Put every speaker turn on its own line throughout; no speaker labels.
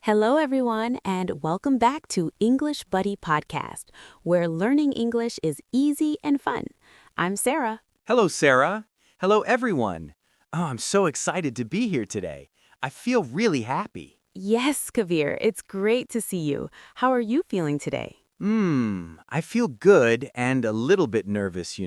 Hello, everyone, and welcome back to English Buddy Podcast, where learning English is easy and fun. I'm Sarah.
Hello, Sarah. Hello, everyone. Oh, I'm so excited to be here today. I feel really happy.
Yes, Kabir, it's great to see you. How are you feeling today?
I feel good and a little bit nervous,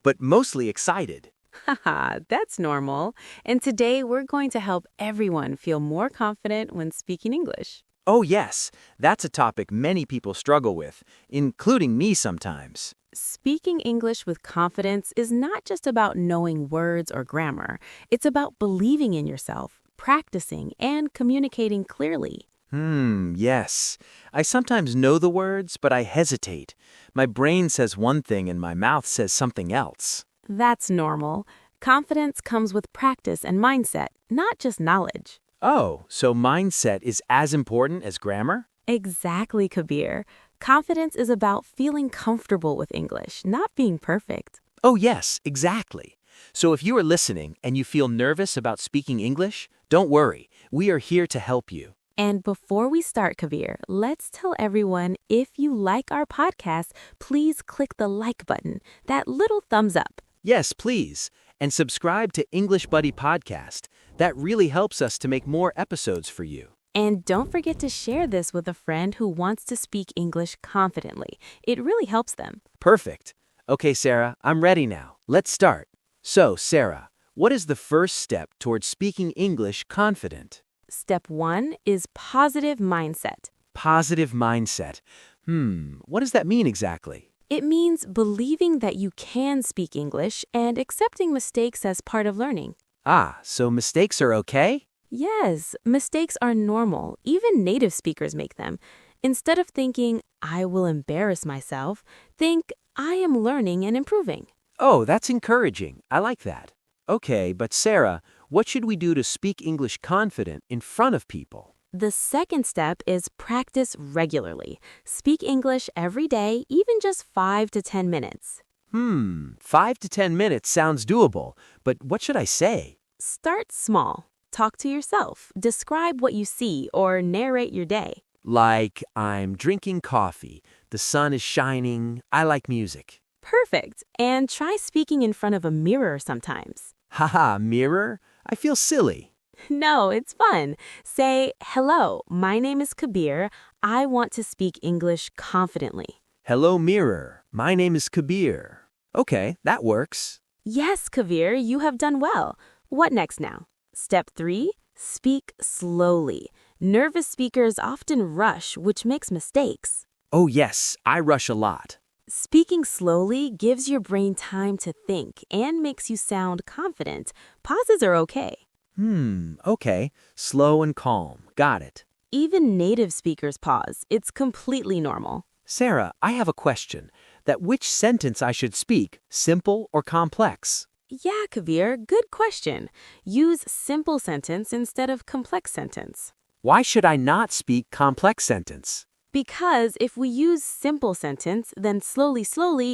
but mostly excited.
Haha, that's normal. And today we're going to help everyone feel more confident when speaking English.
Oh, yes, that's a topic many people struggle with, including me sometimes.
Speaking English with confidence is not just about knowing words or grammar. It's about believing in yourself, practicing, and communicating clearly.
Yes. I sometimes know the words, but I hesitate. My brain says one thing and my mouth says something else.
That's normal. Confidence comes with practice and mindset, not just knowledge.
Oh, so mindset is as important as grammar?
Exactly, Kabir. Confidence is about feeling comfortable with English, not being perfect.
Oh, yes, exactly. So if you are listening and you feel nervous about speaking English, don't worry. We are here to help you.
And before we start, Kabir, let's tell everyone if you like our podcast, please click the like button, that little thumbs up.
Yes, please. And subscribe to English Buddy Podcast. That really helps us to make more episodes for you.
And don't forget to share this with a friend who wants to speak English confidently. It really helps them.
Perfect. Okay, Sarah, I'm ready now. Let's start. So, Sarah, what is the first step towards speaking English confident?
Step 1 is positive mindset.
Positive mindset. What does that mean exactly?
It means believing that you can speak English and accepting mistakes as part of learning.
Ah, so mistakes are okay?
Yes, mistakes are normal. Even native speakers make them. Instead of thinking, I will embarrass myself, think, I am learning and improving.
Oh, that's encouraging. I like that. Okay, but Sarah, what should we do to speak English confident in front of people?
The second step is practice regularly. Speak English every day, even just 5 to 10 minutes.
5 to 10 minutes sounds doable, but what should I say?
Start small. Talk to yourself. Describe what you see or narrate your day.
Like, I'm drinking coffee, the sun is shining, I like music.
Perfect. And try speaking in front of a mirror sometimes.
Haha, mirror? I feel silly.
No, it's fun. Say, hello, my name is Kabir. I want to speak English confidently.
Hello, mirror. My name is Kabir. Okay, that works.
Yes, Kabir, you have done well. What next now? Step 3, speak slowly. Nervous speakers often rush, which makes mistakes.
Oh, yes, I rush a lot.
Speaking slowly gives your brain time to think and makes you sound confident. Pauses are okay.
Okay. Slow and calm. Got it.
Even native speakers pause. It's completely normal.
Sarah, I have a question. Which sentence I should speak, simple or complex?
Yeah, Kabir, good question. Use simple sentence instead of complex sentence.
Why should I not speak complex sentence?
Because if we use simple sentence, then slowly,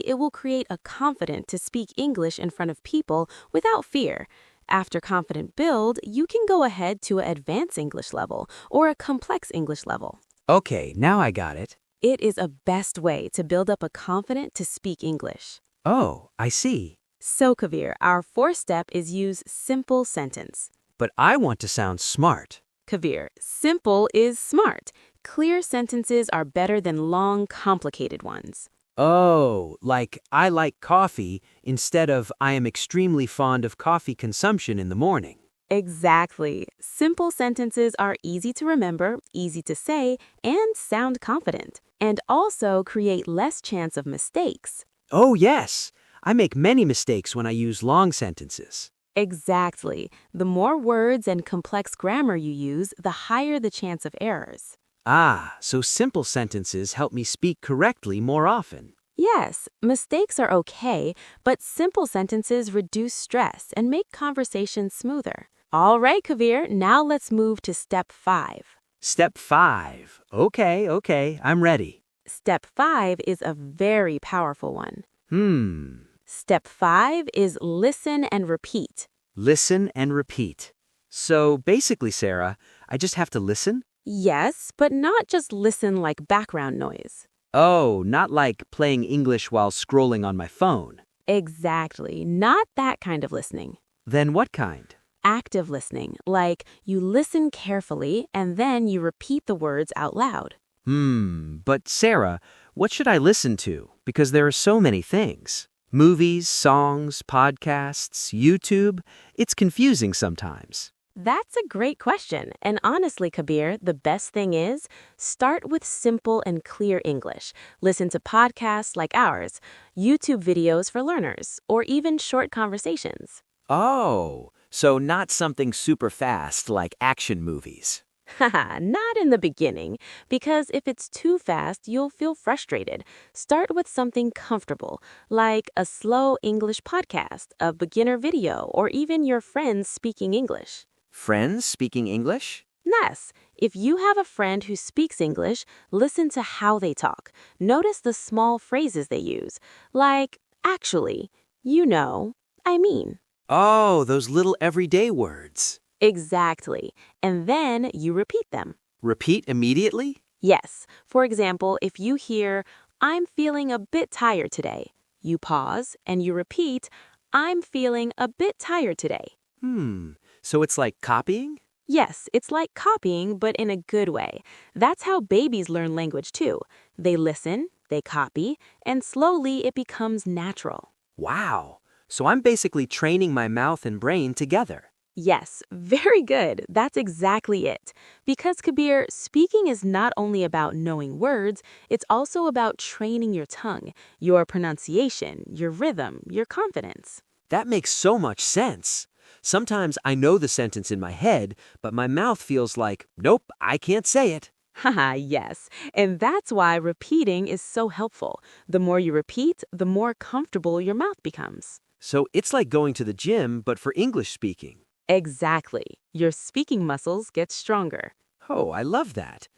it will create a confident to speak English in front of people without fear. After confident build, you can go ahead to an advanced English level or a complex English level.
Okay, now I got it.
It is a best way to build up a confident to speak English.
Oh, I see.
So, Kabir, our fourth step is use simple sentence.
But I want to sound smart.
Kabir, simple is smart. Clear sentences are better than long, complicated ones.
Oh, like I like coffee instead of I am extremely fond of coffee consumption in the morning.
Exactly. Simple sentences are easy to remember, easy to say, and sound confident, and also create less chance of mistakes.
Oh, yes. I make many mistakes when I use long sentences.
Exactly. The more words and complex grammar you use, the higher the chance of errors.
Ah, so simple sentences help me speak correctly more often.
Yes, mistakes are okay, but simple sentences reduce stress and make conversations smoother. All right, Kabir, now let's move to step 5.
Step 5. Okay, I'm ready.
Step 5 is a very powerful one.
Hmm.
Step 5 is listen and repeat.
Listen and repeat. So basically, Sarah, I just have to listen,
Yes, but not just listen like background noise.
Oh, not like playing English while scrolling on my phone.
Exactly, not that kind of listening.
Then what kind?
Active listening, like you listen carefully and then you repeat the words out loud.
But Sarah, what should I listen to? Because there are so many things. Movies, songs, podcasts, YouTube. It's confusing sometimes.
That's a great question. And honestly, Kabir, the best thing is start with simple and clear English. Listen to podcasts like ours, YouTube videos for learners, or even short conversations.
Oh, so not something super fast like action movies.
Haha, not in the beginning, because if it's too fast, you'll feel frustrated. Start with something comfortable, like a slow English podcast, a beginner video, or even your friends speaking English.
Friends speaking English?
Yes, if you have a friend who speaks English, listen to how they talk. Notice the small phrases they use, like, actually, you know, I mean.
Oh, those little everyday words.
Exactly. And then you repeat them.
Repeat immediately?
Yes, for example, if you hear, I'm feeling a bit tired today, you pause and you repeat, I'm feeling a bit tired today.
So it's like copying?
Yes, it's like copying, but in a good way. That's how babies learn language too. They listen, they copy, and slowly it becomes natural.
Wow. So I'm basically training my mouth and brain together.
Yes, very good. That's exactly it. Because, Kabir, speaking is not only about knowing words, it's also about training your tongue, your pronunciation, your rhythm, your confidence.
That makes so much sense. Sometimes I know the sentence in my head, but my mouth feels like, nope, I can't say it.
Haha, yes. And that's why repeating is so helpful. The more you repeat, the more comfortable your mouth becomes.
So it's like going to the gym, but for English speaking.
Exactly. Your speaking muscles get stronger.
Oh, I love that.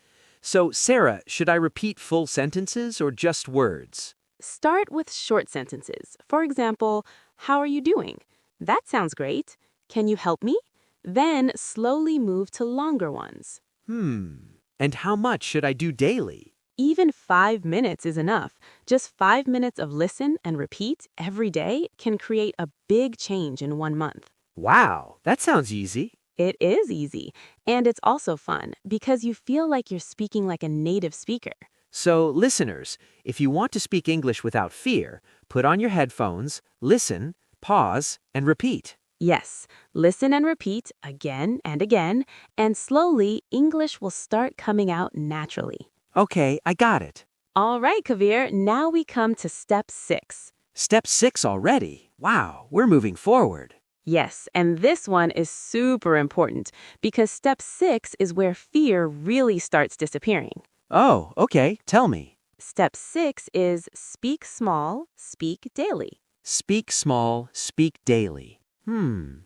So, Sarah, should I repeat full sentences or just words?
Start with short sentences. For example, how are you doing? That sounds great. Can you help me? Then slowly move to longer ones.
And how much should I do daily?
Even 5 minutes is enough. Just 5 minutes of listen and repeat every day can create a big change in 1 month.
Wow, that sounds easy.
It is easy, and it's also fun because you feel like you're speaking like a native speaker.
So, listeners, if you want to speak English without fear, put on your headphones, listen, pause, and repeat.
Yes, listen and repeat again and again, and slowly English will start coming out naturally.
Okay, I got it.
All right, Kabir, now we come to step 6.
Step 6 already. Wow, we're moving forward.
Yes, and this one is super important because step 6 is where fear really starts disappearing.
Oh, okay, tell me.
Step 6 is speak small, speak daily.
Speak small, speak daily.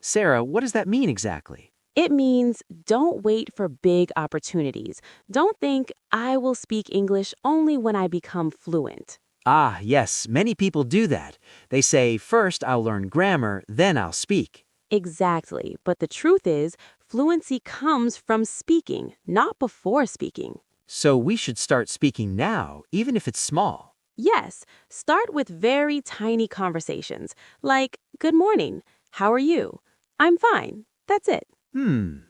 Sarah, what does that mean exactly?
It means don't wait for big opportunities. Don't think, I will speak English only when I become fluent.
Ah, yes, many people do that. They say, first I'll learn grammar, then I'll speak.
Exactly, but the truth is, fluency comes from speaking, not before speaking.
So we should start speaking now, even if it's small.
Yes, start with very tiny conversations, like, good morning, how are you? I'm fine. That's it.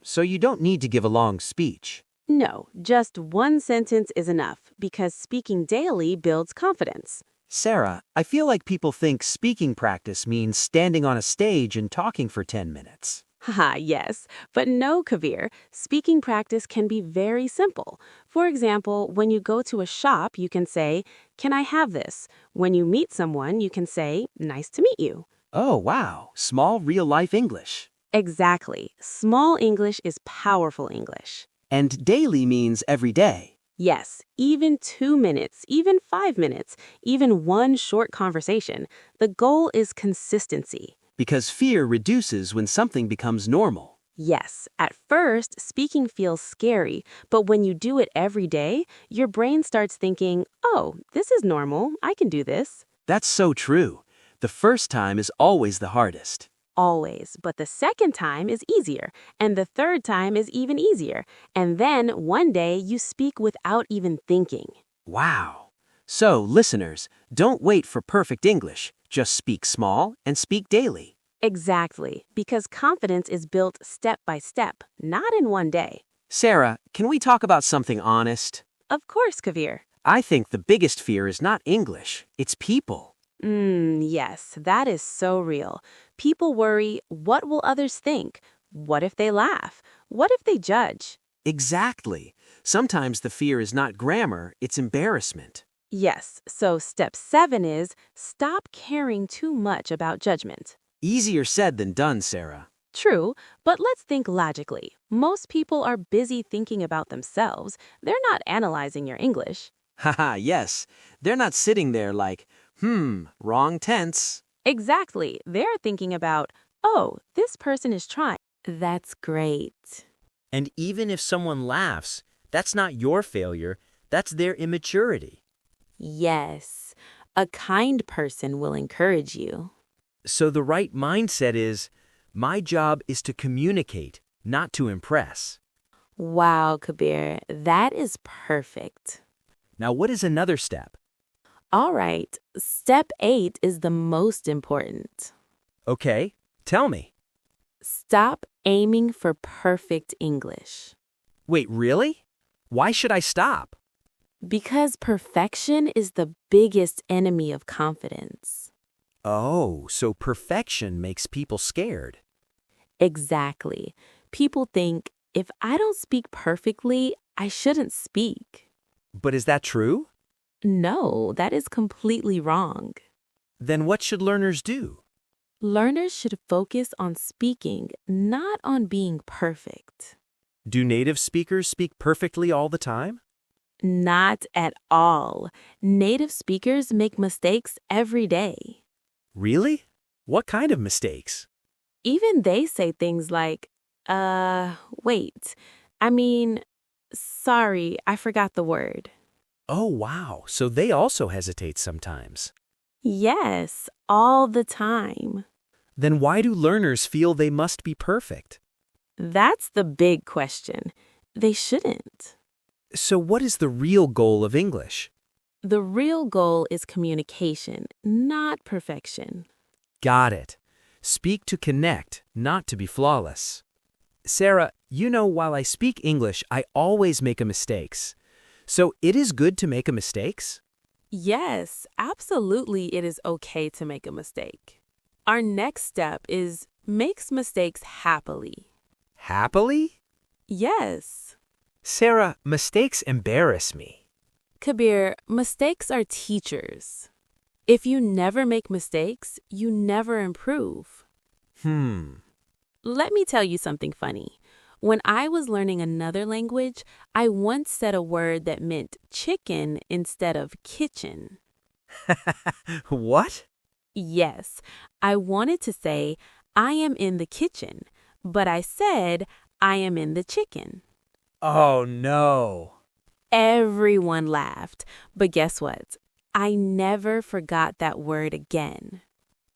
So you don't need to give a long speech.
No, just one sentence is enough because speaking daily builds confidence.
Sarah, I feel like people think speaking practice means standing on a stage and talking for 10 minutes.
Haha, yes. But no, Kabir, speaking practice can be very simple. For example, when you go to a shop, you can say, can I have this? When you meet someone, you can say, nice to meet you.
Oh, wow. Small real-life English.
Exactly. Small English is powerful English.
And daily means every day.
Yes, even 2 minutes, even 5 minutes, even one short conversation. The goal is consistency.
Because fear reduces when something becomes normal.
Yes, at first, speaking feels scary, but when you do it every day, your brain starts thinking, oh, this is normal, I can do this.
That's so true. The first time is always the hardest.
Always, but the second time is easier, and the third time is even easier. And then one day you speak without even thinking.
Wow. So, listeners, don't wait for perfect English. Just speak small and speak daily.
Exactly, because confidence is built step by step, not in one day.
Sarah, can we talk about something honest?
Of course, Kabir.
I think the biggest fear is not English, it's people.
Yes, that is so real. People worry, what will others think? What if they laugh? What if they judge?
Exactly. Sometimes the fear is not grammar, it's embarrassment.
Yes, so step 7 is stop caring too much about judgment.
Easier said than done, Sarah.
True, but let's think logically. Most people are busy thinking about themselves. They're not analyzing your English.
Haha, yes. They're not sitting there like, wrong tense.
Exactly. They're thinking about, oh, this person is trying. That's great.
And even if someone laughs, that's not your failure, that's their immaturity.
Yes, a kind person will encourage you.
So the right mindset is, my job is to communicate, not to impress.
Wow, Kabir, that is perfect.
Now, what is another step?
All right, step 8 is the most important.
Okay, tell me.
Stop aiming for perfect English.
Wait, really? Why should I stop?
Because perfection is the biggest enemy of confidence.
Oh, so perfection makes people scared.
Exactly. People think, if I don't speak perfectly, I shouldn't speak.
But is that true?
No, that is completely wrong.
Then what should learners do?
Learners should focus on speaking, not on being perfect.
Do native speakers speak perfectly all the time?
Not at all. Native speakers make mistakes every day.
Really? What kind of mistakes?
Even they say things like, wait, I mean, sorry, I forgot the word.
Oh, wow. So they also hesitate sometimes.
Yes, all the time.
Then why do learners feel they must be perfect?
That's the big question. They shouldn't.
So what is the real goal of English?
The real goal is communication, not perfection.
Got it. Speak to connect, not to be flawless. Sarah, you know, while I speak English, I always make mistakes. So it is good to make mistakes?
Yes, absolutely it is okay to make a mistake. Our next step is makes mistakes happily.
Happily?
Yes.
Sarah, mistakes embarrass me.
Kabir, mistakes are teachers. If you never make mistakes, you never improve. Let me tell you something funny. When I was learning another language, I once said a word that meant chicken instead of kitchen.
What?
Yes, I wanted to say, I am in the kitchen, but I said, I am in the chicken.
Oh, no.
Everyone laughed, but guess what? I never forgot that word again.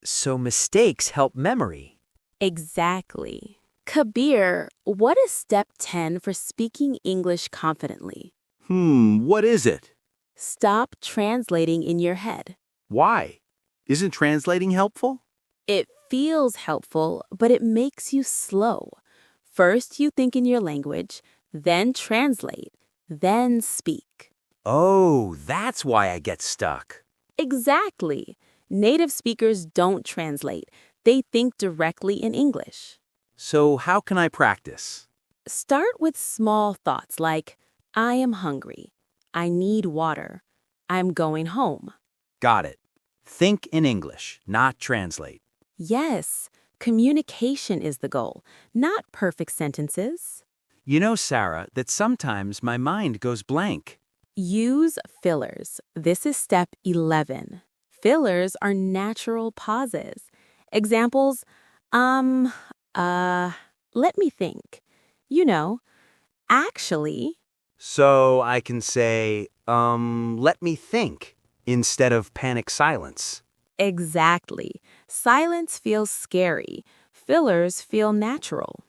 So mistakes help memory.
Exactly. Kabir, what is step 10 for speaking English confidently?
What is it?
Stop translating in your head.
Why? Isn't translating helpful?
It feels helpful, but it makes you slow. First, you think in your language, then translate, then speak.
Oh, that's why I get stuck.
Exactly. Native speakers don't translate. They think directly in English.
So how can I practice?
Start with small thoughts like, I am hungry. I need water. I'm going home.
Got it. Think in English, not translate.
Yes, communication is the goal, not perfect sentences.
You know, Sarah, that sometimes my mind goes blank.
Use fillers. This is step 11. Fillers are natural pauses. Examples, let me think. You know, actually,
So I can say, let me think, instead of panic silence.
exactly. Silence feels scary. Fillers feel natural.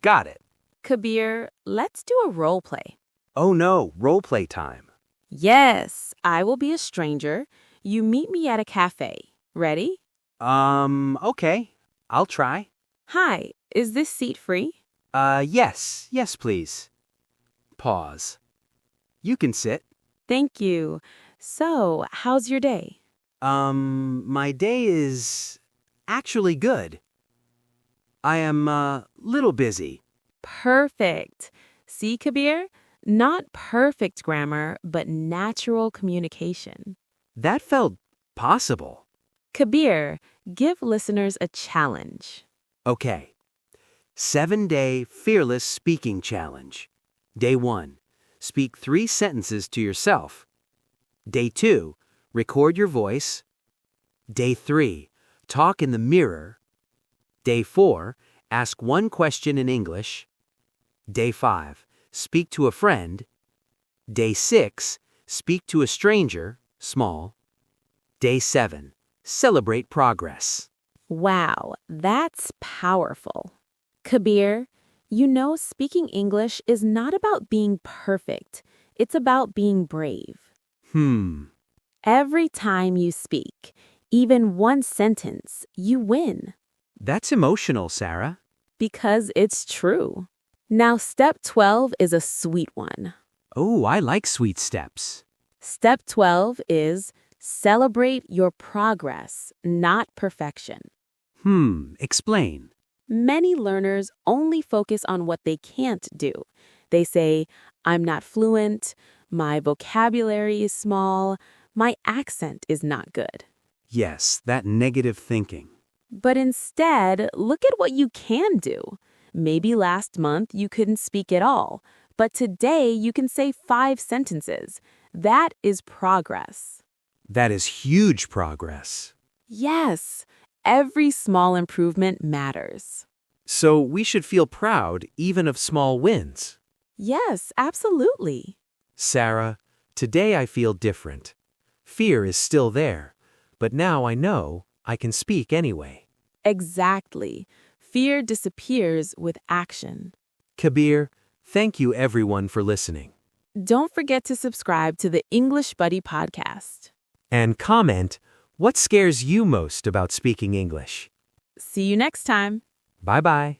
Got it.
Kabir, let's do a role play.
Oh no, roleplay time.
Yes, I will be a stranger. You meet me at a cafe. Ready?
Okay. I'll try.
Hi, is this seat free?
Yes, please. Pause. You can sit.
Thank you. So, how's your day?
My day is actually good. I am a little busy.
Perfect. See, Kabir? Not perfect grammar, but natural communication.
That felt possible.
Kabir, give listeners a challenge.
Okay. 7-day Fearless Speaking Challenge. Day 1. Speak 3 sentences to yourself. Day 2. Record your voice. Day 3. Talk in the mirror. Day 4. Ask 1 question in English. Day 5. Speak to a friend. Day 6. Speak to a stranger, small. Day 7. Celebrate progress.
Wow, that's powerful. Kabir, you know speaking English is not about being perfect. It's about being brave. Every time you speak, even 1 sentence, you win.
That's emotional, Sarah.
Because it's true. Now, step 12 is a sweet one.
Oh, I like sweet steps.
Step 12 is celebrate your progress, not perfection.
Explain.
Many learners only focus on what they can't do. They say, I'm not fluent, my vocabulary is small, my accent is not good.
Yes, that negative thinking.
But instead, look at what you can do. Maybe last month you couldn't speak at all, but today you can say 5 sentences. That is progress.
That is huge progress.
Yes, every small improvement matters.
So we should feel proud even of small wins.
Yes, absolutely.
Sarah, today I feel different. Fear is still there, but now I know I can speak anyway.
Exactly. Fear disappears with action.
Kabir, thank you everyone for listening.
Don't forget to subscribe to the English Buddy podcast.
And comment, what scares you most about speaking English?
See you next time.
Bye-bye.